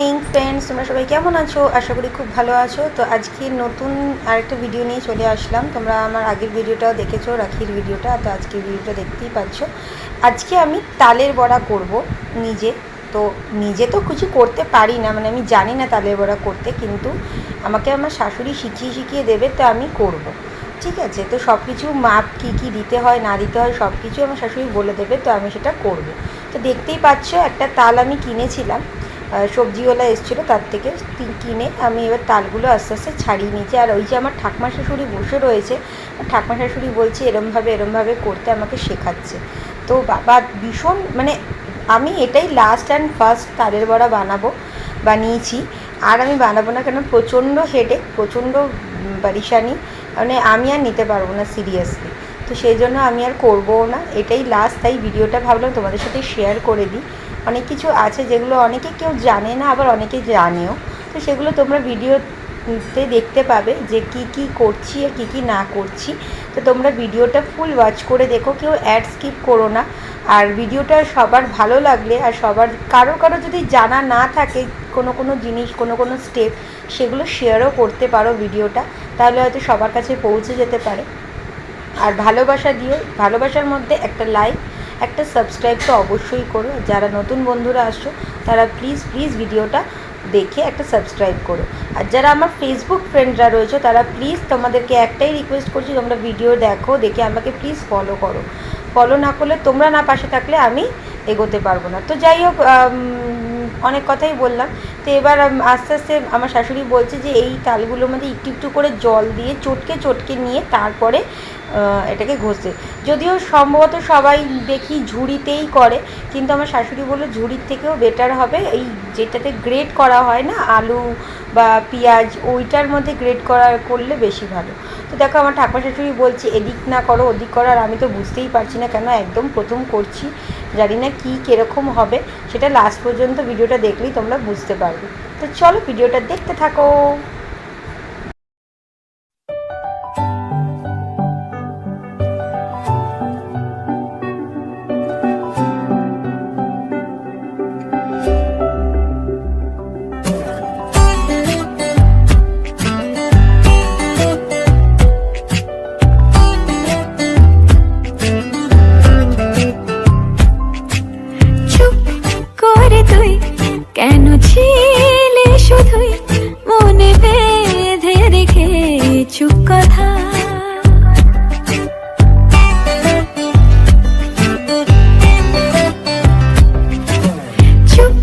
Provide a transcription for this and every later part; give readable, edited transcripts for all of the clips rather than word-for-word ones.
Friends, তোমরা সবাই কেমন আছো? আশা করি খুব ভালো আছো। তো আজকে নতুন আরেকটা ভিডিও নিয়ে চলে আসলাম। তোমরা আমার আগের ভিডিওটাও দেখেছো, রাখির ভিডিওটা। তো আজকের ভিডিওটা দেখতেই পাচ্ছ। আজকে আমি তালের বড়া করব নিজে। তো নিজে তো কিছু করতে পারি না, মানে আমি জানি না তালের বড়া করতে, কিন্তু আমাকে আমার শাশুড়ি শিখিয়ে শিখিয়ে দেবে, তো আমি করব। ঠিক আছে, তো সব কিছু মাপ কী কী দিতে হয় না দিতে হয় সব কিছু আমার শাশুড়ি বলে দেবে, তো আমি সেটা করব। তো দেখতেই পাচ্ছ একটা তাল আমি কিনেছিলাম, সবজিওয়ালা এসেছিলো, তার থেকে কিনে আমি এবার তালগুলো আস্তে আস্তে ছাড়িয়ে নিয়েছি। আর ওই যে আমার ঠাকুমা শাশুড়ি বসে রয়েছে, ঠাকুমা শাশুড়ি বলছে এরমভাবে করতে আমাকে শেখাচ্ছে। তো বাবা ভীষণ, মানে আমি এটাই লাস্ট অ্যান্ড ফার্স্ট তালের বড়া বানিয়েছি। আর আমি বানাবো না, কেন প্রচণ্ড হেডেক, প্রচণ্ড পরেশানি, মানে আমি আর নিতে পারবো না সিরিয়াসলি। তো সেই জন্য আমি আর করবোও না, এটাই লাস্ট। তাই ভিডিওটা ভাবলাম তোমাদের সাথে শেয়ার করে দিই। অনেক কিছু আছে যেগুলো অনেকে কেউ জানে না, আবার অনেকে জানেও। তো সেগুলো তোমরা ভিডিওতে দেখতে পাবে যে কি কি করছি আর কি কি না করছি। তো তোমরা ভিডিওটা ফুল ওয়াচ করে দেখো, কেউ অ্যাড স্কিপ করো না। আর ভিডিওটা সবার ভালো লাগলে, আর সবার কারো যদি জানা না থাকে কোনো জিনিস, কোনো স্টেপ, সেগুলো শেয়ারও করতে পারো ভিডিওটা, তাহলে হয়তো সবার কাছে পৌঁছে যেতে পারে। আর ভালোবাসা দিও, ভালোবাসার মধ্যে একটা লাইক, একটা সাবস্ক্রাইব তো অবশ্যই করো। যারা নতুন বন্ধুরা আসছো তারা প্লিজ ভিডিওটা দেখে একটা সাবস্ক্রাইব করো। আর যারা আমার ফেসবুক ফ্রেন্ডরা রয়েছে তারা প্লিজ, তোমাদেরকে একটাই রিকোয়েস্ট করছি, তোমরা ভিডিও দেখো, দেখে আমাকে প্লিজ ফলো করো। ফলো না করলে, তোমরা না পাশে থাকলে আমি এগোতে পারবো না। তো যাই হোক, অনেক কথাই বললাম। তো এবার আস্তে আস্তে আমার শাশুড়ি বলছে যে এই তালগুলোর মধ্যে একটু একটু করে জল দিয়ে চটকে নিয়ে তারপরে এটাকে ঘষে। যদিও সম্ভবত সবাই দেখি ঝুড়িতেই করে, কিন্তু আমার শাশুড়ি বললো ঝুড়ির থেকেও বেটার হবে এই যেটাতে গ্রেট করা হয় না আলু বা পেঁয়াজ, ওইটার মধ্যে গ্রেট করলে বেশি ভালো। তো দেখো আমার ঠাকুমা শাশুড়ি বলছে এদিক না করো ওদিক করো, আর আমি তো বুঝতেই পারছি না, কেন একদম প্রথম করছি, জানি না কীরকম হবে। সেটা লাস্ট পর্যন্ত ভিডিওটা দেখলেই তোমরা বুঝতে পারবে। তো চলো ভিডিওটা দেখতে থাকো। কেন ছিলে শুধুই মনে বেঁধে রেখেছু কথা, চুপ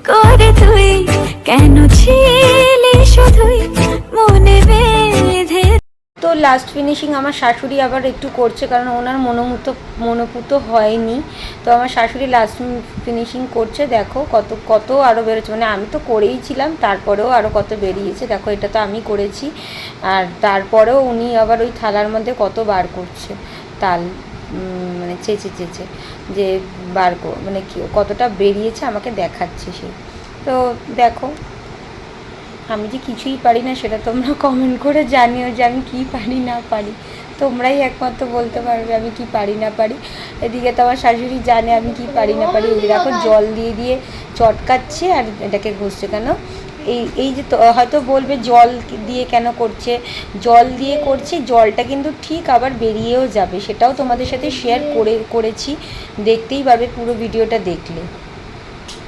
করে তুই কেন ছিলে শুধুই মনে বেঁধে। তো লাস্ট ফিনিশিং আমার শাশুড়ি আবার একটু করছে, কারণ ওনার মনোপুত হয়নি। তো আমার শাশুড়ি লাস্ট ফিনিশিং করছে। দেখো কত আরও বেরোচ্ছে, মানে আমি তো করেইছিলাম, তারপরেও আরও কত বেরিয়েছে। দেখো এটা তো আমি করেছি, আর তারপরেও উনি আবার ওই থালার মধ্যে কত বার করছে তাল, মানে চেঁচে যে মানে কতটা বেরিয়েছে আমাকে দেখাচ্ছে সে। তো দেখো, আমি যে কিছুই পারি না সেটা তোমরা কমেন্ট করে জানিও যে আমি কী পারি না পারি, তোমরাই একমাত্র বলতে পারবে আমি কি পারি না পারি। এদিকে তো আমার শাশুড়ি জানে আমি কি পারি না পারি। এই দেখো জল দিয়ে চটকাচ্ছে আর এটাকে ঘষছে। কেন এই যে হয়তো বলবে জল দিয়ে কেন করছে, জল দিয়ে করছি, জলটা কিন্তু ঠিক আবার বেরিয়েও যাবে, সেটাও তোমাদের সাথে শেয়ার করেছি, দেখতেই পারবে পুরো ভিডিওটা দেখলে।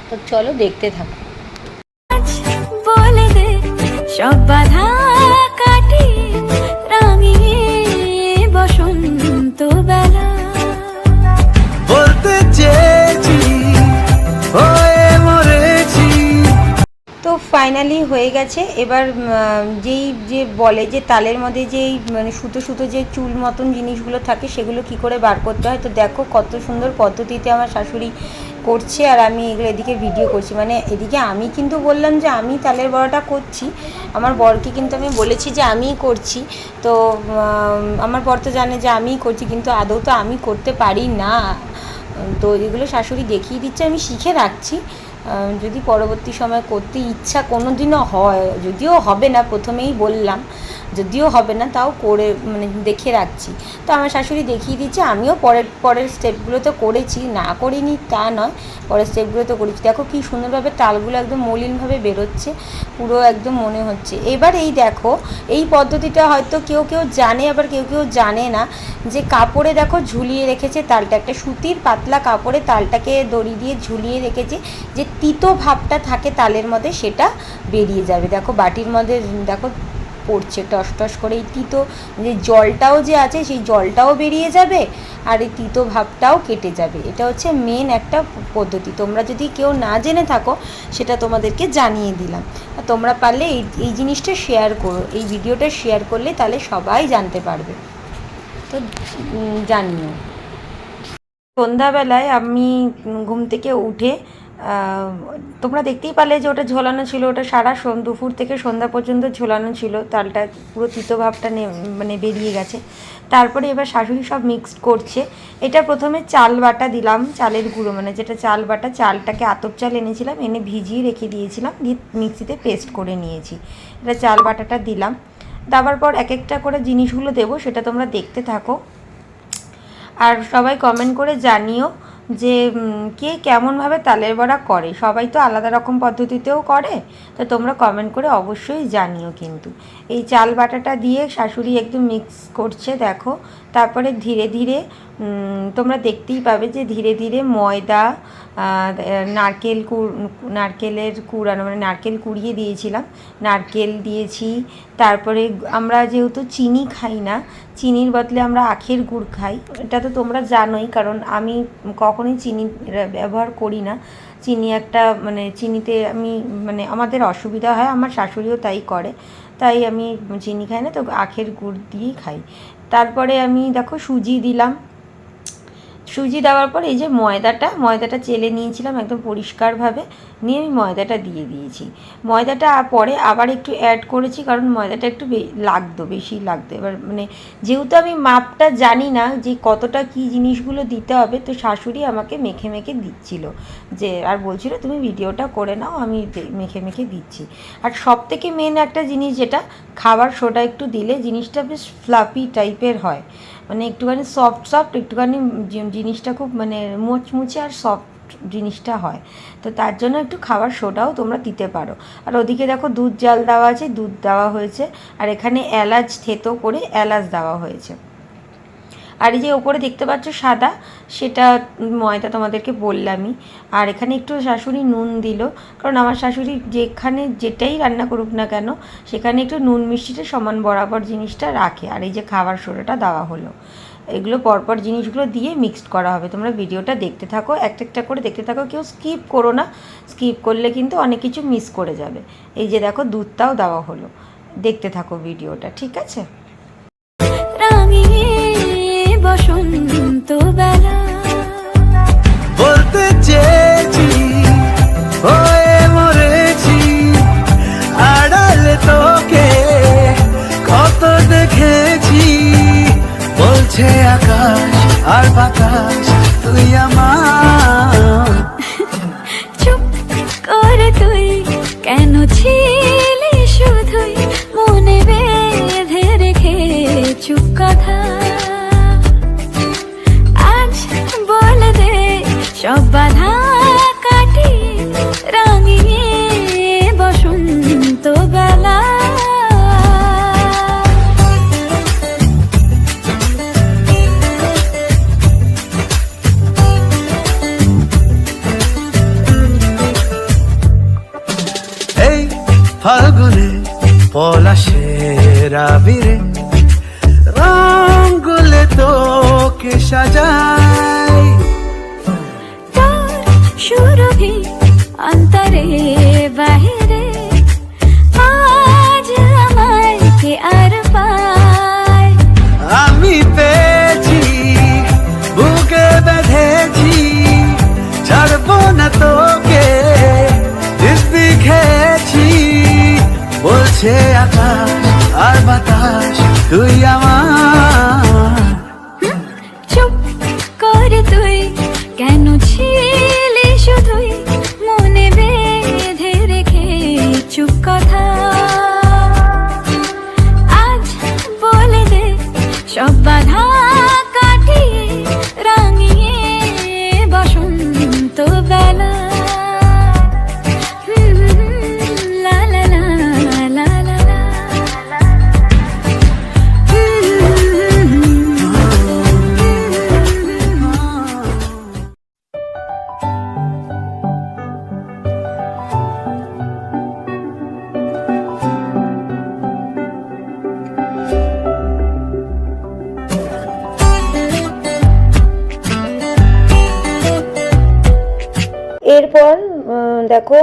তো চলো দেখতে থাকো। বলে দে সব বাধা কাটিয়ে রাঙিয়ে বসন্ত বেলা, বলতে চেয়েছি হয়ে মরেছি। তো ফাইনালি হয়ে গেছে। এবার যে বলে যে তালের মধ্যে যেই মানে সুতো যে চুল মতন জিনিসগুলো থাকে সেগুলো কি করে বার করতে হয়। তো দেখো কত সুন্দর পদ্ধতিতে আমার শাশুড়ি করছে, আর আমি এগুলো এদিকে ভিডিও করছি। মানে এদিকে আমি কিন্তু বললাম যে আমি তালের বড়াটা করছি, আমার বরকে কিন্তু আমি বলেছি যে আমিই করছি। তো আমার বর তো জানে যে আমিই করছি, কিন্তু আদৌ তো আমি করতে পারি না। তো এগুলো শাশুড়ি দেখিয়ে দিচ্ছে, আমি শিখে রাখছি। যদি পরবর্তী সময় করতে ইচ্ছা কোনো দিনও হয়, যদিও হবে না, প্রথমেই বললাম যদিও হবে না, তাও করে মানে দেখে রাখছি। তো আমার শাশুড়ি দেখিয়ে দিচ্ছে, আমিও পরের স্টেপগুলো তো করেছি, না করিনি তা নয়, পরের স্টেপগুলো তো করেছি। দেখো কী সুন্দরভাবে তালগুলো একদম মলিনভাবে বেরোচ্ছে, পুরো একদম মনে হচ্ছে। এবার এই দেখো এই পদ্ধতিটা হয়তো কেউ কেউ জানে, আবার কেউ কেউ জানে না, যে কাপড়ে দেখো ঝুলিয়ে রেখেছে তালটা, একটা সুতির পাতলা কাপড়ে তালটাকে দড়ি দিয়ে ঝুলিয়ে রেখেছে, যে তিতো ভাবটা থাকে তালের মধ্যে সেটা বেরিয়ে যাবে। দেখো বাটির মধ্যে দেখো পড়ছে টস টস করে, এই তিতো যে জলটাও যে আছে সেই জলটাও বেরিয়ে যাবে, আর এই তিতো ভাবটাও কেটে যাবে। এটা হচ্ছে মেন একটা পদ্ধতি, তোমরা যদি কেউ না জেনে থাকো সেটা তোমাদেরকে জানিয়ে দিলাম। তোমরা পারলে এই জিনিসটা শেয়ার করো, এই ভিডিওটা শেয়ার করলে তাহলে সবাই জানতে পারবে। তো জানিও। সন্ধ্যাবেলায় আমি ঘুম থেকে উঠে তোমরা দেখতেই পারলে যে ওটা ঝোলানো ছিল, ওটা সারা দুপুর থেকে সন্ধ্যা পর্যন্ত ঝোলানো ছিল, তালটা পুরো তিতো ভাবটা মানে বেরিয়ে গেছে। তারপরে এবার শাশুড়ি সব মিক্সড করছে। এটা প্রথমে চাল বাটা দিলাম, চালের গুঁড়ো, মানে যেটা চাল বাটা, চালটাকে আতপ চাল এনেছিলাম, এনে ভিজিয়ে রেখে দিয়েছিলাম, দিয়ে মিক্সিতে পেস্ট করে নিয়েছি। এটা চাল বাটাটা দিলাম, দেওয়ার পর এক একটা করে জিনিসগুলো দেবো, সেটা তোমরা দেখতে থাকো। আর সবাই কমেন্ট করে জানিও যে কে কেমনভাবে তালের বড়া করে, সবাই তো আলাদা রকম পদ্ধতিতেও করে, তো তোমরা কমেন্ট করে অবশ্যই জানিও। কিন্তু এই চাল বাটাটা দিয়ে শাশুড়ি একদম মিক্স করছে দেখো। তারপরে ধীরে ধীরে তোমরা দেখতেই পাবে যে ধীরে ধীরে ময়দা, নারকেলের কুড়ানো, মানে নারকেল কুড়িয়ে দিয়েছিলাম, নারকেল দিয়েছি। তারপরে আমরা যেহেতু চিনি খাই না, চিনির বদলে আমরা আখের গুড় খাই, এটা তো তোমরা জানোই, কারণ আমি কখনোই চিনি ব্যবহার করি না। চিনি একটা মানে চিনিতে আমি মানে আমাদের অসুবিধা হয়, আমার শাশুড়িও তাই করে, তাই আমি চিনি খাই না, তো আখের গুড় দিয়েই খাই। তারপরে আমি দেখো সুজি দিলাম, সুজি দেওয়ার পর এই যে ময়দাটা চেলে নিয়েছিলাম একদম পরিষ্কারভাবে, নিয়ে আমি ময়দাটা দিয়ে দিয়েছি। ময়দাটা পরে আবার একটু অ্যাড করেছি, কারণ ময়দাটা একটু বেশি লাগতো। এবার মানে যেহেতু আমি মাপটা জানি না যে কতটা কী জিনিসগুলো দিতে হবে, তো শাশুড়ি আমাকে মেখে মেখে দিচ্ছিল, যে আর বলছিল তুমি ভিডিওটা করে নাও, আমি মেখে মেখে দিচ্ছি। আর সব থেকে মেন একটা জিনিস, যেটা খাবার সোডা একটু দিলে জিনিসটা বেশ ফ্লাফি টাইপের হয়, মানে একটুখানি সফট একটুখানি জিনিসটা খুব মানে মুচমুচে আর সফট জিনিসটা হয়। তো তার জন্য একটু খাবার সোডাও তোমরা দিতে পারো। আর ওদিকে দেখো দুধ জাল দেওয়া আছে, দুধ দেওয়া হয়েছে, আর এখানে এলাচ থেতো করে এলাচ দেওয়া হয়েছে। আর এই যে ওপরে দেখতে পাচ্ছ সাদা, সেটা ময়দা তোমাদেরকে বললামই। আর এখানে একটু শাশুড়ি নুন দিল, কারণ আমার শাশুড়ি যেটাই রান্না করুক না কেন সেখানে একটু নুন মিষ্টিটা সমান বরাবর জিনিসটা রাখে। আর এই যে খাবার সোডাটা দেওয়া হলো, এগুলো পরপর জিনিসগুলো দিয়ে মিক্সড করা হবে। তোমরা ভিডিওটা দেখতে থাকো, একটা করে দেখতে থাকো, কেউ স্কিপ করো না, স্কিপ করলে কিন্তু অনেক কিছু মিস করে যাবে। এই যে দেখো দুধটাও দেওয়া হলো, দেখতে থাকো ভিডিওটা, ঠিক আছে। বসন্ত বেলা বলতে চেয়েছি, হয়ে মরেছি, আড়ালে তোকে কত দেখেছি, বলছে আকাশ আর বাতাস তুই আমার। চুপ করে তুই কেন ছিলি শুধুই মনে বেঁধে রেখে চুপ কথা, আজ বলে দে সব বাধা কাটিয়ে রাঙিয়ে বসন্ত বেলা। এই ফাল্গুনে পলাশের আবিরে রঙগুলে তোকে সাজাই, তোর সুরভি অন্তরে বাহিরে আজ আমায় কে আর পায়। আমি পেয়েছি বুকে বেঁধেছি, ছাড়বো না তোকে দিব্যি খেয়েছি, বলছে আকাশ আর বাতাস তুই আমার। চুপ করে তুই কেন ছিলি শুধুই মনে এরপর দেখো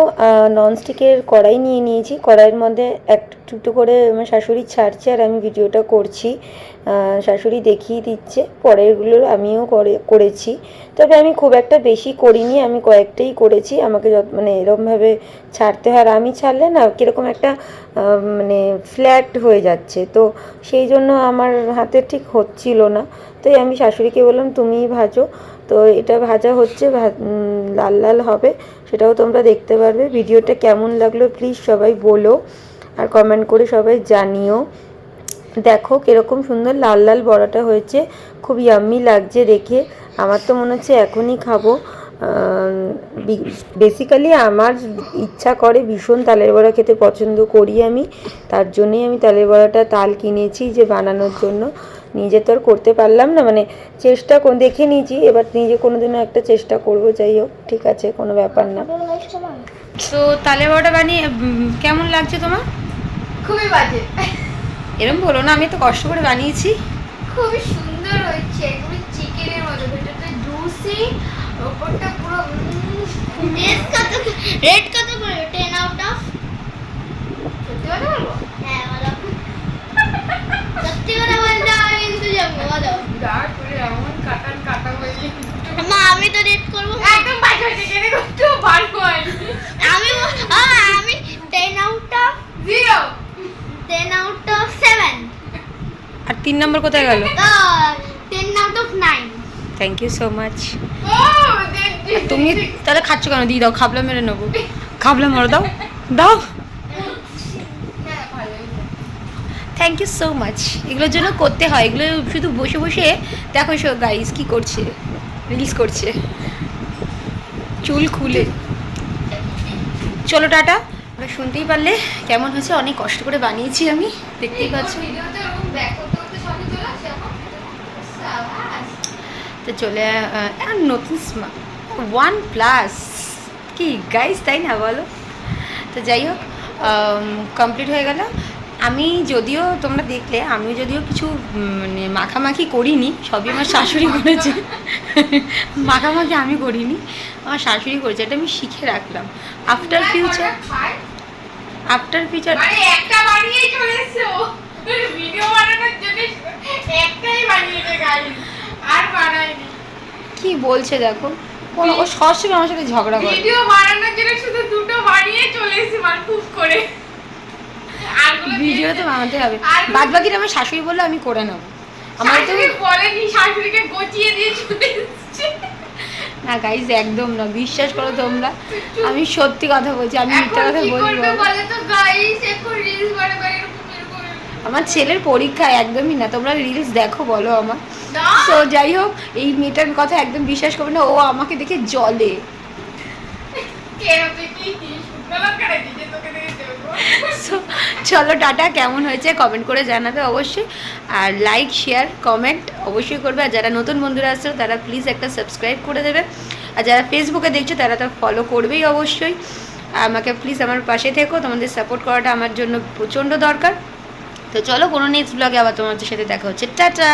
ননস্টিকের কড়াই নিয়ে নিয়েছি, কড়াইয়ের মধ্যে একটু করে আমার শাশুড়ি ছাড়ছে আর আমি ভিডিওটা করছি। শাশুড়ি দেখিয়ে দিচ্ছে, পরেরগুলো আমিও করেছি, তবে আমি খুব একটা বেশি করিনি, আমি কয়েকটাই করেছি। আমাকে মানে এরকমভাবে ছাড়তে হয়, আর আমি ছাড়লে না কীরকম একটা মানে ফ্ল্যাট হয়ে যাচ্ছে, তো সেই জন্য আমার হাতে ঠিক হচ্ছিল না। তো আমি শাশুড়িকে বললাম তুমিই ভাজো। তো এটা ভাজা হচ্ছে, লাল লাল হবে, সেটাও তোমরা দেখতে পারবে। ভিডিওটা কেমন লাগলো প্লিজ সবাই বলো আর কমেন্ট করে সবাই জানিও। দেখো কীরকম সুন্দর লাল লাল বড়াটা হয়েছে, খুব ইয়াম্মি লাগছে দেখে। আমার তো মনে হচ্ছে এখনই খাবো। বেসিক্যালি আমার ইচ্ছা করে, ভীষণ তালের বড়া খেতে পছন্দ করি আমি, তার জন্যই আমি তালের বড়াটা তাল কিনেছি যে বানানোর জন্য। নিজে তো আর করতে পারলাম না, মানে চেষ্টা দেখে নিয়েছি, এবার নিজে কোনোদিনও একটা চেষ্টা করব। যাই হোক, ঠিক আছে, কোনো ব্যাপার না। তো তালের বড়াটা বানিয়ে কেমন লাগছে তোমার? খুবই বাজে। এরকম বলো না, আমি তো কষ্ট করে বানিয়েছি। খুবই সুন্দর হয়েছে, একদম চিকেনের মতো, ভেতরটা জুসি, উপরটা পুরো রেড কত করে 10 আউট অফ? সত্যি কথা বলবো? হ্যাঁ বলো। সত্যি কথা বলতে আমি কিন্তু যাবো, বলো। দাঁড় করে এমন কাটা হয়েছে। মা আমি তো রেড করব। একদম বাজে হয়েছে, কেন একটু ভালো হয়নি। আমি 10 আউট অফ 0, 10 আউট অফ 7। আর 3 নম্বর কোথায় গেল? 10 out of 9। Thank you so much. তুমি তাহলে খাচ্ছ কেন? দিয়ে দাও, খাবলা মেরে নেবো। খাবলা মারো, দাও দাও। Thank you so much. এগুলোর জন্য করতে হয়, এগুলো শুধু বসে বসে দেখো সো গাইস কি করছে, রিলস করছে চুল খুলে। চলো টাটা। শুনতেই পারলে কেমন হয়েছে, অনেক কষ্ট করে বানিয়েছি আমি, দেখতেই পাচ্ছ। তো চলে নতুন OnePlus কি গাইস, তাই না বলো? তো যাই হোক, কমপ্লিট হয়ে গেল। আমি যদিও তোমরা দেখলে, আমি যদিও কিছু মানে মাখামাখি করিনি, সবই আমার শাশুড়ি করেছে। মাখামাখি আমি করিনি, আমার শাশুড়ি করেছে, এটা আমি শিখে রাখলাম। আফটার ফিউচার একটা বানিয়েই চলে এসেছো ভিডিও বানানোর জন্য, একটাই বানিয়েছে গাইস, আর বানাইনি। কি বলছে দেখো, ও সবসময় আমার সাথে ঝগড়া করে। ভিডিও বানানোর জন্য শুধু দুটো বানিয়ে চলে এসেছি, মানে খুব করে। ভিডিও তো বানাতে হবে, বাদ বাকিটা আমার শাশুড়ি বললে আমি করে নেবো। আমার তো বলেনি, শাশুড়িকে গচিয়ে দিয়ে চলে এসেছে। না গাইজ, একদম না, বিশ্বাস করো তোমরা, আমি সত্যি কথা বলছি, আমি মিথ্যা কথা বলবো? আমার ছেলের পরীক্ষা, একদমই না, তোমরা রিলস দেখো বলো আমার। তো যাই হোক, এই মেয়েটার কথা একদম বিশ্বাস করবে না, ও আমাকে দেখে জলে। চলো টাটা, কেমন হয়েছে কমেন্ট করে জানাবে অবশ্যই, আর লাইক শেয়ার কমেন্ট অবশ্যই করবে। আর যারা নতুন বন্ধুরা আসছে তারা প্লিজ একটা সাবস্ক্রাইব করে দেবে, আর যারা ফেসবুকে দেখছো তারা তো ফলো করবেই অবশ্যই। আমাকে প্লিজ আমার পাশে থেকো, তোমাদের সাপোর্ট করাটা আমার জন্য প্রচণ্ড দরকার। তো চলো, কোনো নেক্সট ব্লগে আবার তোমাদের সাথে দেখা হচ্ছে, টাটা।